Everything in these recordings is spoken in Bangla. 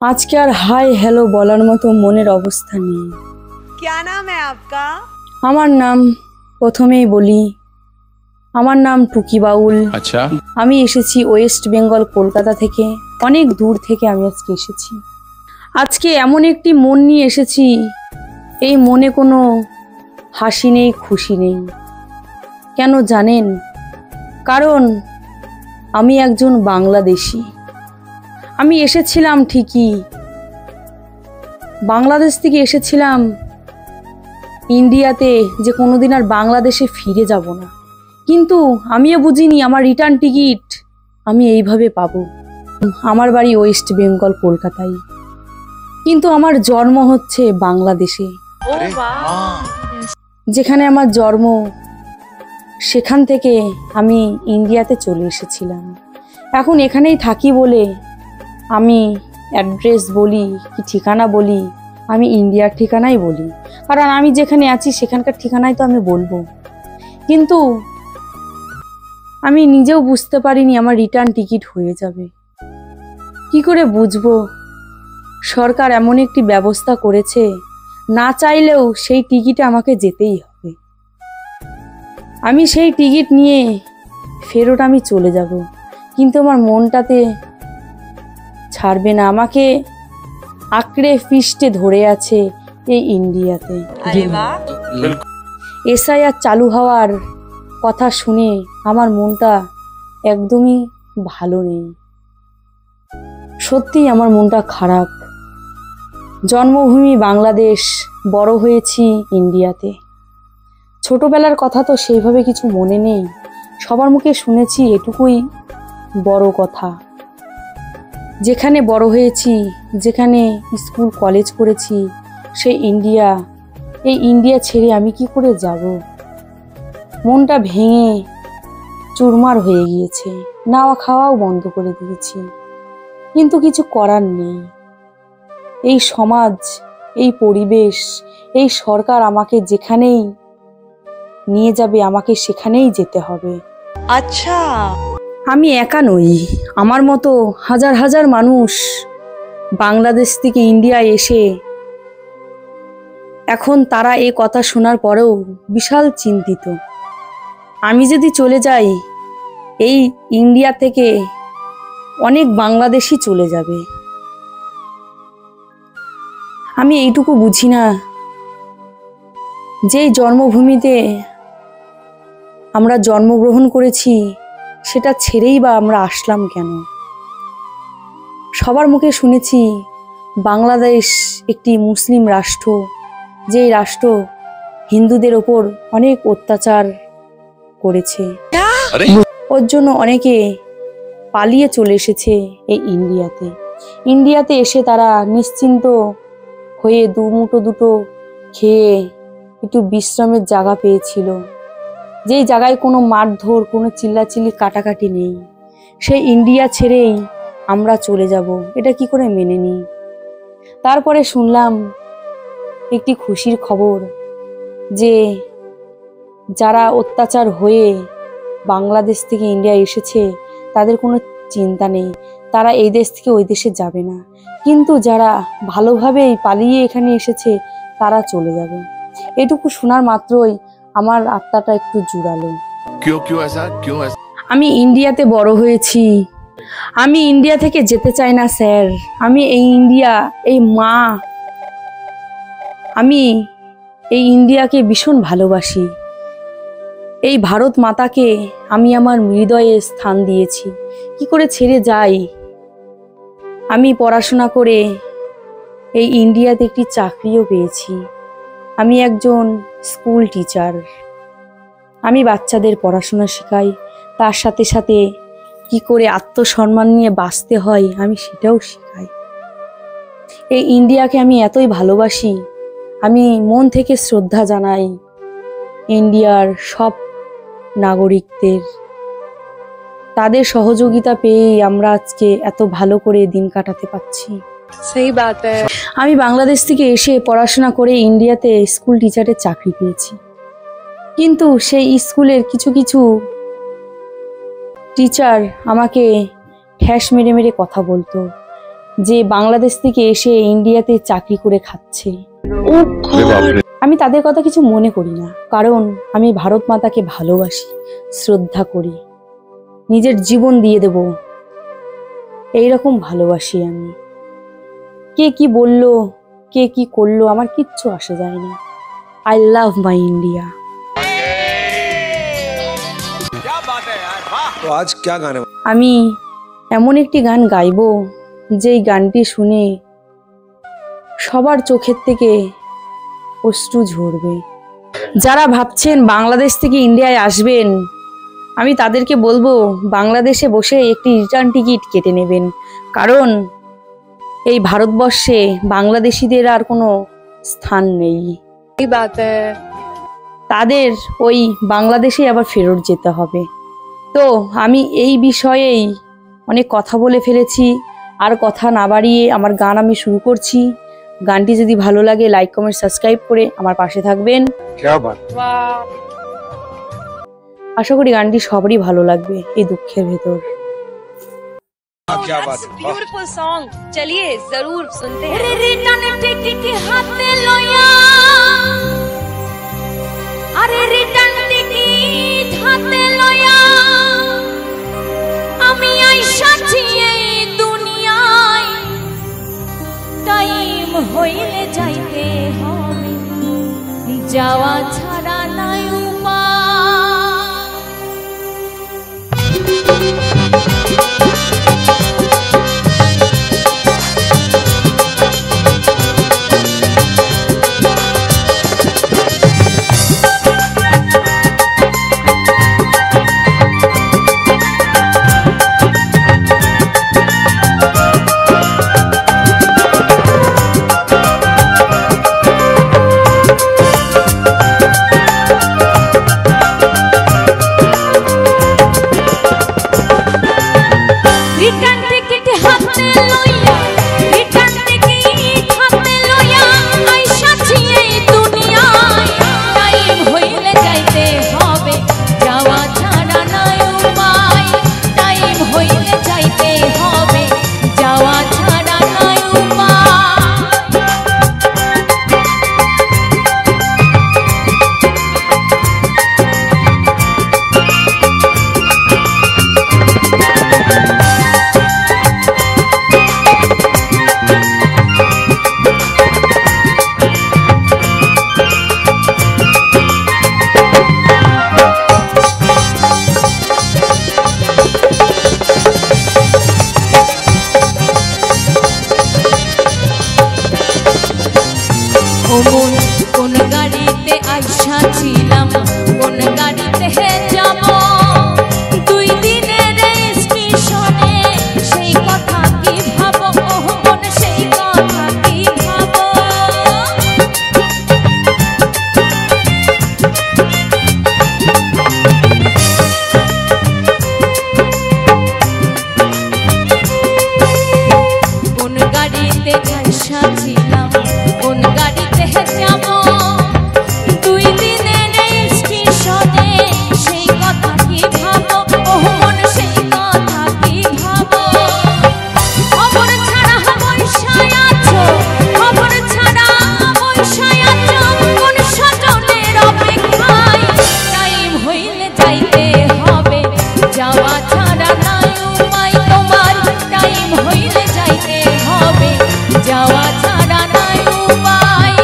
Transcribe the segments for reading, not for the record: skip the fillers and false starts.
আজকে আর হাই হ্যালো বলার মতো মনের অবস্থা নেই। क्या नाम है आपका? আমার নাম প্রথমেই বলি, আমার নাম টুকি বাউল। আচ্ছা, আমি এসেছি ওয়েস্ট বেঙ্গল কলকাতা থেকে, অনেক দূর থেকে আমি আজকে এসেছি। আজকে এমন একটি মন নিয়ে এসেছি, এই মনে কোনো হাসি নেই, খুশি নেই। কেন জানেন? কারণ আমি একজন বাংলাদেশি। আমি এসেছিলাম ঠিকই, বাংলাদেশ থেকে এসেছিলাম ইন্ডিয়াতে, যে কোনোদিন আর বাংলাদেশে ফিরে যাব না। কিন্তু আমিও বুঝিনি আমার রিটার্ন টিকিট আমি এইভাবে পাবো। আমার বাড়ি ওয়েস্ট বেঙ্গল কলকাতায়, কিন্তু আমার জন্ম হচ্ছে বাংলাদেশে। যেখানে আমার জন্ম, সেখান থেকে আমি ইন্ডিয়াতে চলে এসেছিলাম। এখন এখানেই থাকি বলে আমি অ্যাড্রেস বলি কি ঠিকানা বলি, আমি ইন্ডিয়ার ঠিকানাই বলি, কারণ আমি যেখানে আছি সেখানকার ঠিকানাই তো আমি বলবো। কিন্তু আমি নিজেও বুঝতে পারিনি আমার রিটার্ন টিকিট হয়ে যাবে। কি করে বুঝবো? সরকার এমন একটি ব্যবস্থা করেছে, না চাইলেও সেই টিকিটে আমাকে যেতেই হবে। আমি সেই টিকিট নিয়ে ফেরত আমি চলে যাব, কিন্তু আমার মনটাতে ছাড়বে না, আমাকে আঁকড়ে ফিস্টে ধরে আছে এই ইন্ডিয়াতে। এসআইআর চালু হওয়ার কথা শুনে আমার মনটা একদমই ভালো নেই, সত্যিই আমার মনটা খারাপ। জন্মভূমি বাংলাদেশ, বড় হয়েছি ইন্ডিয়াতে। ছোটবেলার কথা তো সেইভাবে কিছু মনে নেই, সবার মুখে শুনেছি, এটুকুই বড় কথা। যেখানে বড় হয়েছি, যেখানে স্কুল কলেজ করেছি, সেই ইন্ডিয়া, এই ইন্ডিয়া ছেড়ে আমি কি করে যাব? মনটা ভেঙে চুরমার হয়ে গিয়েছে, নাওয়া খাওয়াও বন্ধ করে দিয়েছি, কিন্তু কিছু করার নেই। এই সমাজ, এই পরিবেশ, এই সরকার আমাকে যেখানেই নিয়ে যাবে আমাকে সেখানেই যেতে হবে। अच्छा, আমি একা নই, আমার মতো হাজার হাজার মানুষ বাংলাদেশ থেকে ইন্ডিয়ায় এসে এখন তারা এই কথা শোনার পরেও বিশাল চিন্তিত। আমি যদি চলে যাই, এই ইন্ডিয়া থেকে অনেক বাংলাদেশি চলে যাবে। আমি এইটুকু বুঝি না, যেই জন্মভূমিতে আমরা জন্মগ্রহণ করেছি সেটা ছেড়েই বা আমরা আসলাম কেন? সবার মুখে শুনেছি বাংলাদেশ একটি মুসলিম রাষ্ট্র, যেই রাষ্ট্র হিন্দুদের ওপর অনেক অত্যাচার করেছে, ওর জন্য অনেকে পালিয়ে চলে এসেছে এই ইন্ডিয়াতে। ইন্ডিয়াতে এসে তারা নিশ্চিন্ত হয়ে দুমুঠো দুটো খেয়ে একটু বিশ্রামের জায়গা পেয়েছিল, যেই জায়গায় কোনো মারধর, কোনো চিল্লাচিল্লি কাটাকাটি নেই। সেই ইন্ডিয়া ছেড়েই আমরা চলে যাব, এটা কি করে মেনে নিই? তারপরে শুনলাম একটি খুশির খবর, যে যারা অত্যাচার হয়ে বাংলাদেশ থেকে ইন্ডিয়া এসেছে তাদের কোনো চিন্তা নেই, তারা এই দেশ থেকে ওই দেশে যাবে না। কিন্তু যারা ভালোভাবেই পালিয়ে এখানে এসেছে তারা চলে যাবে। এটুকু শোনার মাত্রই আমার আত্মাটা একটু জুড়ালো। আমি ইন্ডিয়াতে বড় হয়েছি, আমি ইন্ডিয়া থেকে যেতে চাই না স্যার। আমি এই ইন্ডিয়া, এই মা, আমি এই ইন্ডিয়াকে ভীষণ ভালোবাসি। এই ভারত মাতাকে আমি আমার হৃদয়ে স্থান দিয়েছি, কি করে ছেড়ে যাই? আমি পড়াশোনা করে এই ইন্ডিয়াতে একটি চাকরিও পেয়েছি। আমি একজন স্কুল টিচার, আমি বাচ্চাদের পড়াশোনা শেখাই, তার সাথে সাথে কি করে আত্মসম্মান নিয়ে বাঁচতে হয় আমি সেটাও শেখাই। এই ইন্ডিয়াকে আমি এতই ভালোবাসি, আমি মন থেকে শ্রদ্ধা জানাই ইন্ডিয়ার সব নাগরিকদের। তাদের সহযোগিতা পেয়েই আমরা আজকে এত ভালো করে দিন কাটাতে পারছি। सही बात है। আমি বাংলাদেশ থেকে এসে পড়াশোনা করে ইন্ডিয়াতে স্কুল টিচারের চাকরি পেয়েছি, কিন্তু সেই স্কুলের কিছু কিছু টিচার আমাকে ঠ্যাস মেরে মেরে কথা বলতো, যে বাংলাদেশ থেকে এসে ইন্ডিয়াতে চাকরি করে খাচ্ছে। আমি তাদের কথা কিছু মনে করি না, কারণ আমি ভারত মাতাকে ভালোবাসি, শ্রদ্ধা করি, নিজের জীবন দিয়ে দেব এইরকম ভালোবাসি আমি। কে কি বললো, কে কি করলো, আমার কিচ্ছু আসে যায় না। I love my India. আমি এমন একটি গান গাইবো যেই গানটি শুনে সবার চোখের থেকে অশ্রু ঝরবে। যারা ভাবছেন বাংলাদেশ থেকে ইন্ডিয়ায় আসবেন, আমি তাদেরকে বলবো বাংলাদেশে বসে একটি রিটার্ন টিকিট কেটে নেবেন, কারণ এই ভারতবর্ষে বাংলাদেশিদের আর কোনো স্থান নেই। सही बात है। তাদের ওই বাংলাদেশে আবার ফেরত যেতে হবে। তো আমি এই বিষয়েই অনেক কথা বলে ফেলেছি, আর কথা না বাড়িয়ে আমার গান আমি শুরু করছি। গানটি যদি ভালো লাগে লাইক কমেন্ট সাবস্ক্রাইব করে আমার পাশে থাকবেন। আশা করি গানটি সবারই ভালো লাগবে এই দুঃখের ভেতর। ब्यूटीफुल सॉन्ग, चलिए जरूर सुनते हैं। रिटर्न टिकट हाथे लया, अरे रिटर्न टिकट हाथे लया, আমি আইসাছি এই দুনিয়ায়, টাইম হইলে যাইতে হবে, যাওয়া ছাড়া নাই উপায়। কোন গাড়িতে আইসা ছিলাম, কোন গাড়িতে যাব, 2 দিনের স্টেশনে সেই কথা কি ভাবো, মন সেই কথা কি ভাবো। কোন গাড়িতে আইসা ছিলাম, কোন গাড়িতে যাব, 2 দিনের স্টেশনে সেই কথা কি ভাবো, মন সেই কথা কি ভাবো। খবর ছাড়া বৈশায় আছো, খবর ছাড়া বৈশায় আছো, কোন সজনের অপেক্ষায়, টাইম হইলে যাইতে হবে, যাওয়া ছাড়া নাই উপায় তোমার, টাইম হইলে যাইতে হবে, যাওয়া ছাড়া নাই উপায়।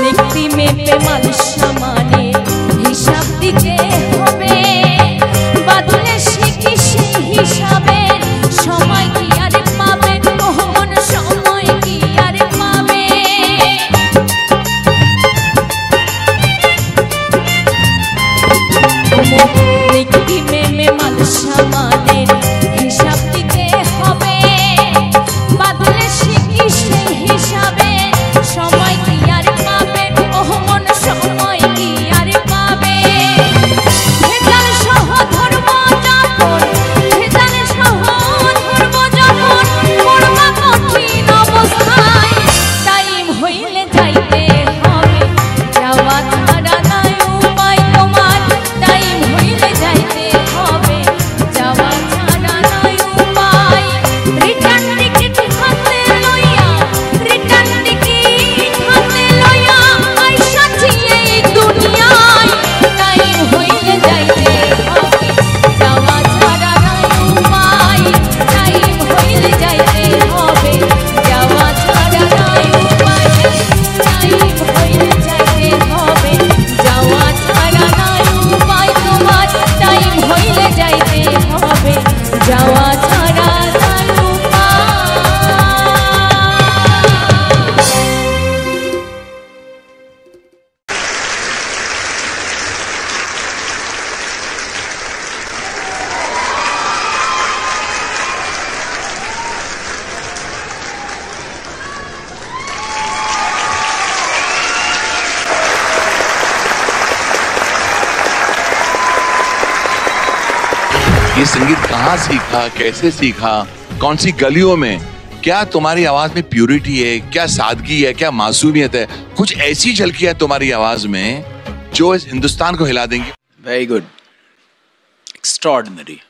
নিক্তি মেপে মাল সামানে হিসাব দিতে হবে, বাদলে সে কি সেই হিসাবে সময় কি আর পাবে, মন সময় কি আর পাবে। নিক্তি মেপে মাল সামানে হিসাব দিতে হবে, বাদলে সে কি সেই হিসাবে সময় কি আর পাবে, মন সময় কি আর পাবে। ये संगीत कहाँ सीखा, कैसे सीखा, कौन सी गलियों में? क्या तुम्हारी आवाज में प्यूरिटी है, क्या सादगी है, क्या मासूमियत है? कुछ ऐसी झलकी है तुम्हारी आवाज में जो इस हिंदुस्तान को हिला देंगी। Very good, extraordinary.